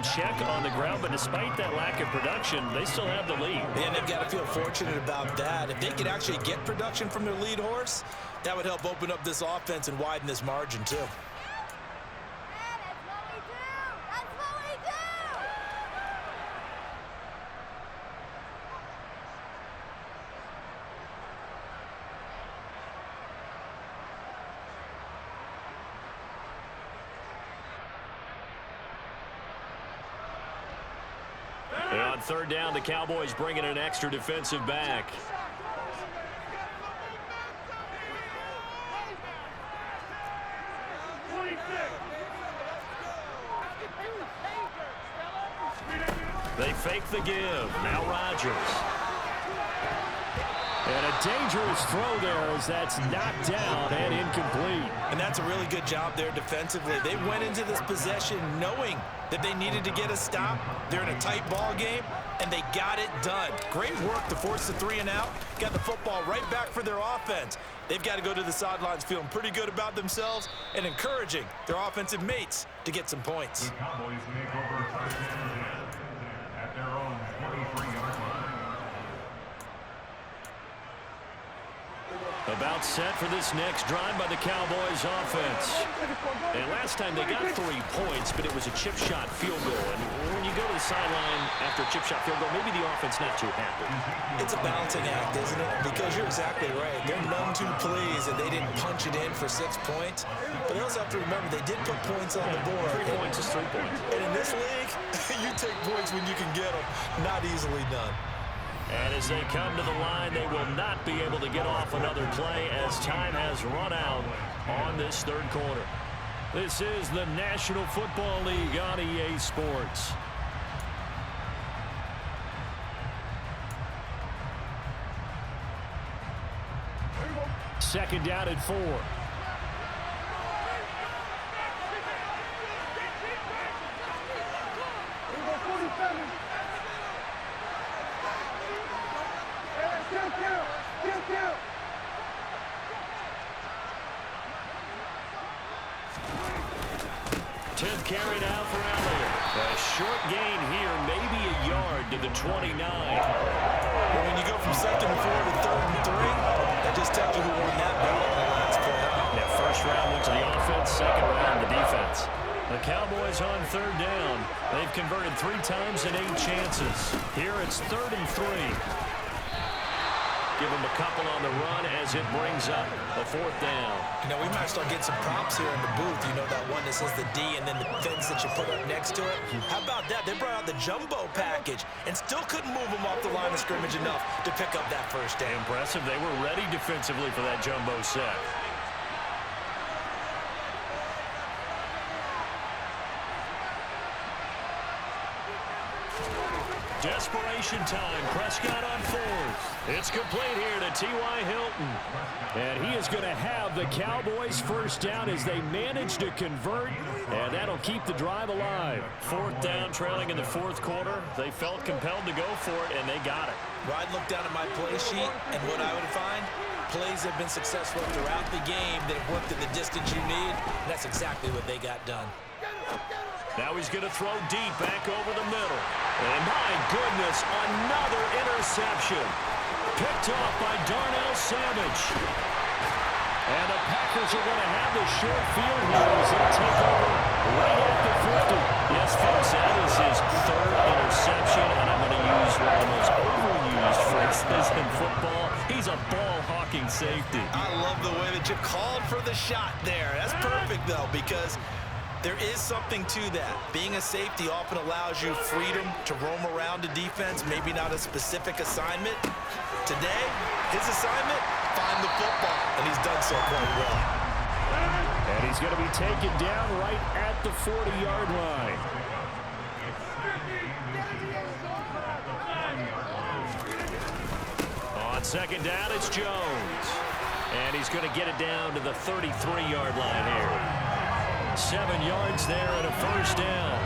in check on the ground, but despite that lack of production, they still have the lead. And they've got to feel fortunate about that. If they could actually get production from their lead horse, that would help open up this offense and widen this margin too. And on third down, the Cowboys bring in an extra defensive back. They fake the give. Now Rodgers. And a dangerous throw there as that's knocked down and incomplete. And that's a really good job there defensively. They went into this possession knowing that they needed to get a stop. They're in a tight ball game, and they got it done. Great work to force the 3 and out. Got the football right back for their offense. They've got to go to the sidelines feeling pretty good about themselves and encouraging their offensive mates to get some points. The Cowboys make over touchdown at their own 23-yard line. About set for this next drive by the Cowboys offense. And last time they got 3 points, but it was a chip shot field goal. And when you go to the sideline after a chip shot field goal, maybe the offense not too happy. It's a balancing act, isn't it? Because you're exactly right. They're none too pleased that they didn't punch it in for 6 points. But they also have to remember they did put points on the board. 3 points is 3 points. And in this league, you take points when you can get them. Not easily done. And as they come to the line, they will not be able to get off another play as time has run out on this third quarter. This is the National Football League on EA Sports. Second down at 4. Carried out for Elliott. A short gain here, maybe a yard to the 29. Well, when you go from 2nd and 4 to 3rd and 3, that just tells you who won that battle in the last play. Yeah, first round went to the offense, second round the defense. The Cowboys on third down. They've converted 3 times and 8 chances. Here it's 3rd and 3. Give them a couple on the run as it brings up a 4th down. You know, we might start getting some props here in the booth. You know, that one that says the D and then the fence that you put up next to it. How about that? They brought out the jumbo package and still couldn't move them off the line of scrimmage enough to pick up that first down. Impressive. They were ready defensively for that jumbo set. Desperation time. Prescott on 4th. It's complete here to T.Y. Hilton. And he is going to have the Cowboys first down as they manage to convert. And that'll keep the drive alive. 4th down, trailing in the 4th quarter. They felt compelled to go for it, and they got it. Well, I'd look down at my play sheet, and what I would find, plays have been successful throughout the game that have worked at the distance you need. And that's exactly what they got done. Now he's going to throw deep back over the middle. And my goodness, another interception. Picked off by Darnell Savage. And the Packers are going to have the short field here as they take over right at the 50. Yes, folks, that is his 3rd interception. And I'm going to use one of the most overused phrases in football. He's a ball-hawking safety. I love the way that you called for the shot there. That's perfect, though, because there is something to that. Being a safety often allows you freedom to roam around a defense, maybe not a specific assignment. Today, his assignment, find the football, and he's done so quite well. And he's going to be taken down right at the 40-yard line. On second down, it's Jones. And he's going to get it down to the 33-yard line here. 7 yards there and a first down.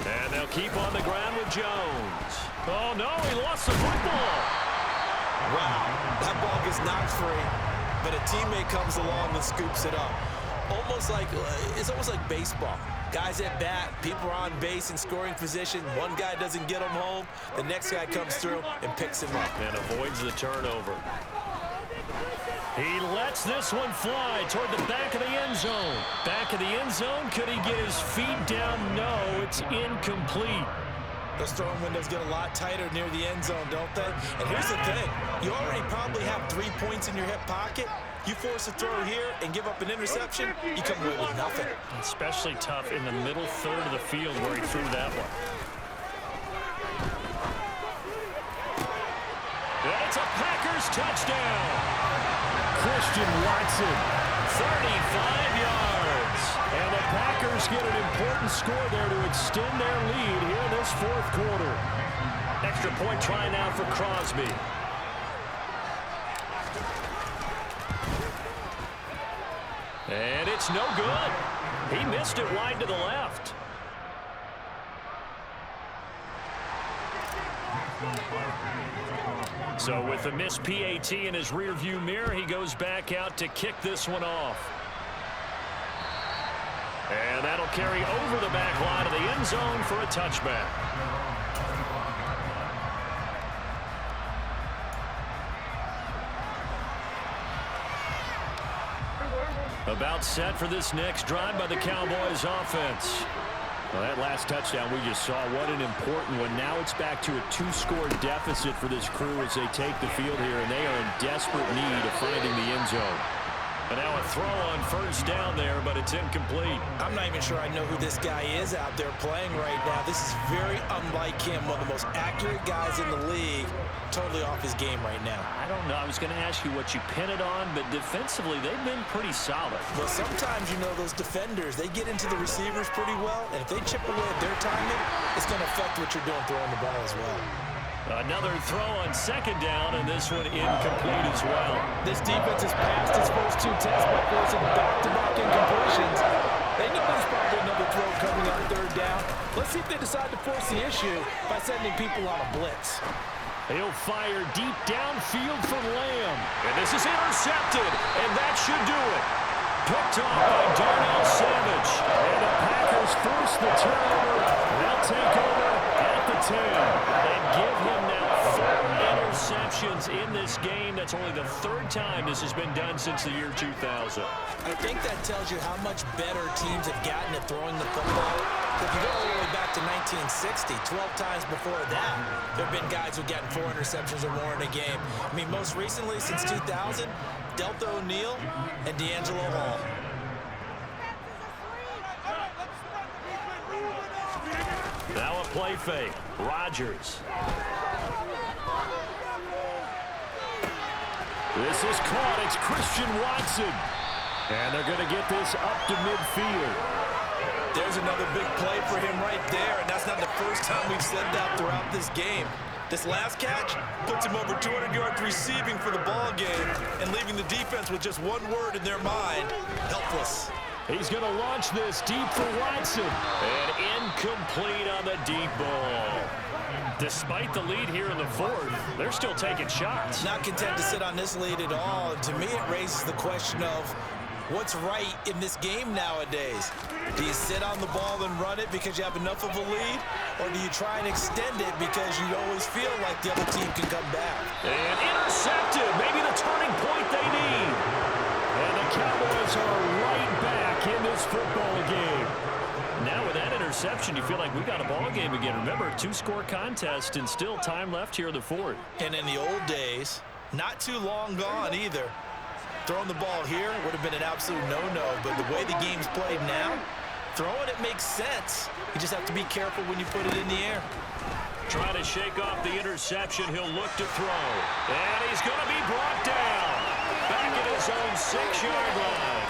And they'll keep on the ground with Jones. Oh, no, he lost the football. Wow, that ball gets knocked free. but a teammate comes along and scoops it up. It's almost like baseball. Guys at bat, people are on base in scoring position. One guy doesn't get him home. The next guy comes through and picks him up. And avoids the turnover. He lets this one fly toward the back of the end zone. Back of the end zone. Could he get his feet down? No, it's incomplete. Those throwing windows get a lot tighter near the end zone, don't they? And here's the thing. You already probably have 3 points in your hip pocket. You force a throw here and give up an interception, you come away with nothing. Especially tough in the middle third of the field where he threw that one. And it's a Packers touchdown. Christian Watson, 35 yards. And the Packers get an important score there to extend their lead here in this fourth quarter. Extra point try now for Crosby. And it's no good. He missed it wide to the left. So with the missed PAT in his rearview mirror, he goes back out to kick this one off. And that'll carry over the back line of the end zone for a touchback. About set for this next drive by the Cowboys offense. Well, that last touchdown we just saw, what an important one. Now it's back to a 2-score deficit for this crew as they take the field here, and they are in desperate need of finding the end zone. And now a throw on first down there, but it's incomplete. I'm not even sure I know who this guy is out there playing right now. This is very unlike him, one of the most accurate guys in the league. Totally off his game right now. I don't know. I was going to ask you what you pin it on, but defensively they've been pretty solid. Well, sometimes, you know, those defenders, they get into the receivers pretty well, and if they chip away at their timing, it's going to affect what you're doing throwing the ball as well. Another throw on second down, and this one incomplete as well. This defense has passed its first 2 tests by forcing back-to-back incompletions. They know there's probably another throw coming on third down. Let's see if they decide to force the issue by sending people on a blitz. He'll fire deep downfield from Lamb. And this is intercepted, and that should do it. Picked off by Darnell Savage. And the Packers force the turnover. They'll take over at the 10. And give him now 4 interceptions in this game. That's only the 3rd time this has been done since the year 2000. I think that tells you how much better teams have gotten at throwing the football. If you go all the way back to 1960, 12 times before that, there have been guys who've gotten 4 interceptions or more in a game. I mean, most recently, since 2000, Delta O'Neal and D'Angelo Hall. Now a play fake. Rodgers. This is caught. It's Christian Watson. And they're going to get this up to midfield. There's another big play for him right there, and that's not the first time we've said that throughout this game. This last catch puts him over 200 yards receiving for the ball game and leaving the defense with just one word in their mind: helpless. He's going to launch this deep for Watson. And incomplete on the deep ball. Despite the lead here in the 4th, they're still taking shots. Not content to sit on this lead at all. And to me, it raises the question of what's right in this game nowadays. Do you sit on the ball and run it because you have enough of a lead? Or do you try and extend it because you always feel like the other team can come back? And intercepted. Maybe the turning point they need. And the Cowboys are right back in this football game. Now with that interception, you feel like we got a ball game again. Remember, 2-score contest and still time left here in the 4th. And in the old days, not too long gone either, throwing the ball here would have been an absolute no-no. But the way the game's played now, throwing it makes sense. You just have to be careful when you put it in the air. Trying to shake off the interception. He'll look to throw. And he's going to be brought down. Back at his own 6-yard line.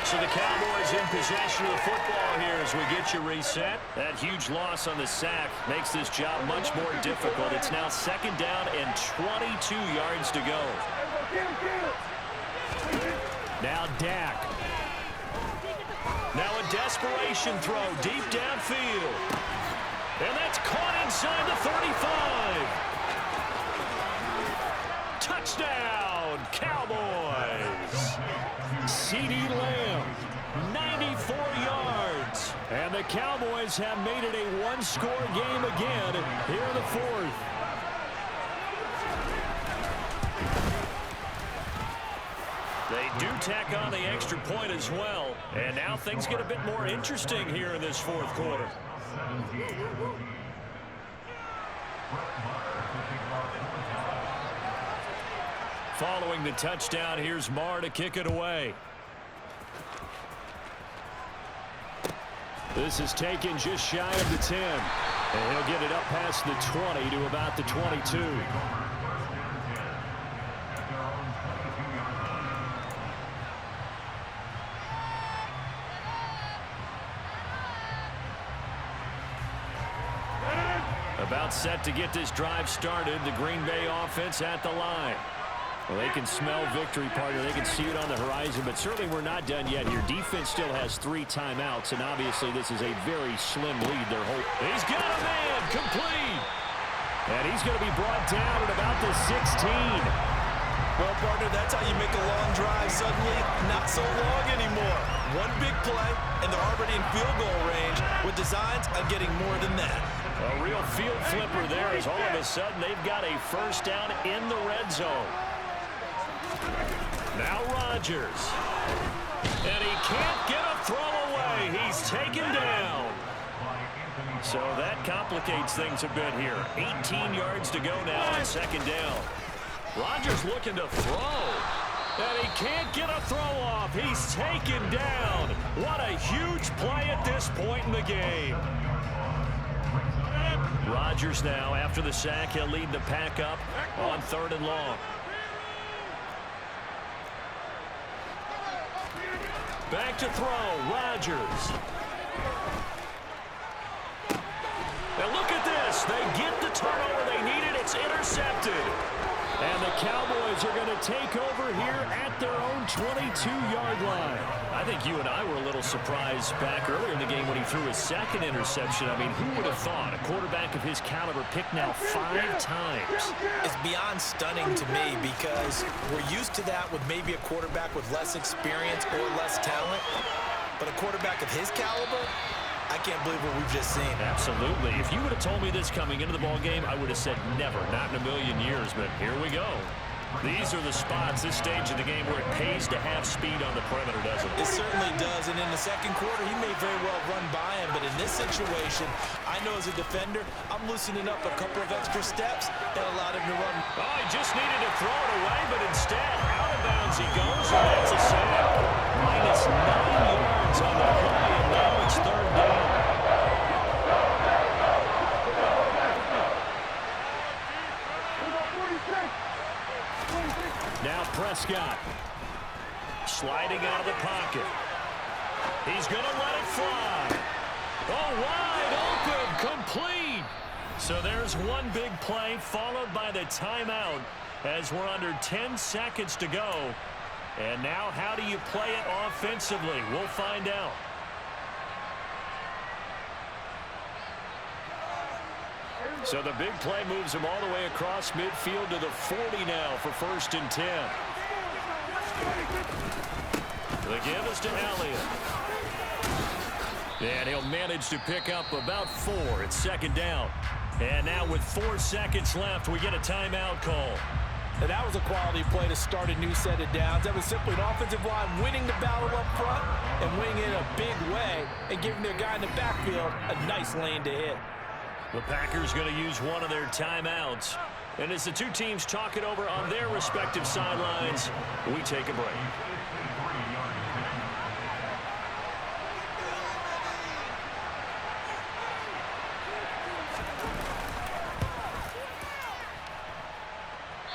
So the Cowboys in possession of the football here as we get you reset. That huge loss on the sack makes this job much more difficult. It's now 2nd down and 22 yards to go. Now Dak. Now a desperation throw deep downfield. And that's caught inside the 35. Touchdown, Cowboys. CeeDee Lamb, 94 yards. And the Cowboys have made it a one-score game again here in the fourth. They do tack on the extra point as well. And now things get a bit more interesting here in this fourth quarter. Following the touchdown, here's Marr to kick it away. This is taken just shy of the 10. And he'll get it up past the 20 to about the 22. About set to get this drive started. The Green Bay offense at the line. Well, they can smell victory, partner. They can see it on the horizon, but certainly we're not done yet here. Defense still has 3 timeouts, and obviously this is a very slim lead they're holding. He's got a man, complete. And he's going to be brought down at about the 16. Well, partner, that's how you make a long drive suddenly not so long anymore. One big play, and they're already in field goal range with designs on getting more than that. A real field flipper there as all of a sudden they've got a first down in the red zone. Now Rodgers. And he can't get a throw away. He's taken down. So that complicates things a bit here. 18 yards to go now on second down. Rodgers looking to throw. And he can't get a throw off. He's taken down. What a huge play at this point in the game. Rodgers now, after the sack, he'll lead the pack up on 3rd and long. Back to throw, Rodgers. And look at this. They get the turnover they needed. It's intercepted. And the Cowboys are going to take over here at their own 22-yard line. I think you and I were a little surprised back earlier in the game when he threw his second interception. I mean, who would have thought a quarterback of his caliber picked now 5 times? It's beyond stunning to me because we're used to that with maybe a quarterback with less experience or less talent. But a quarterback of his caliber, I can't believe what we've just seen. Absolutely. If you would have told me this coming into the ball game, I would have said never, not in a million years. But here we go. These are the spots, this stage of the game, where it pays to have speed on the perimeter, doesn't it? It certainly does. And in the second quarter, he may very well run by him. But in this situation, I know as a defender, I'm loosening up a couple of extra steps and allowed him to run. Oh, he just needed to throw it away, but instead, out of bounds he goes, and that's a sack. Minus 9 yards on the play, and now it's 3rd down. Now Prescott sliding out of the pocket. He's going to let it fly. Oh, wide open, complete. So there's one big play followed by the timeout as we're under 10 seconds to go. And now how do you play it offensively? We'll find out. So the big play moves him all the way across midfield to the 40 now for 1st and 10. The give is to Elliott. And he'll manage to pick up about 4. It's 2nd down. And now with 4 seconds left, we get a timeout call. And that was a quality play to start a new set of downs. That was simply an offensive line winning the battle up front and winning it in a big way and giving their guy in the backfield a nice lane to hit. The Packers going to use one of their timeouts. And as the two teams talk it over on their respective sidelines, we take a break.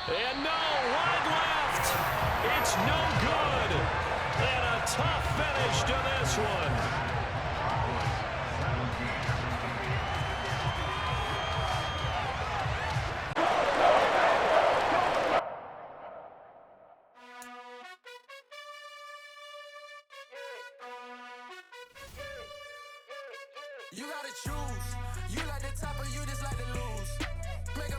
And no, wide left. It's no good. And a tough finish to this one. You gotta choose. You like the top or you just like to lose. Make a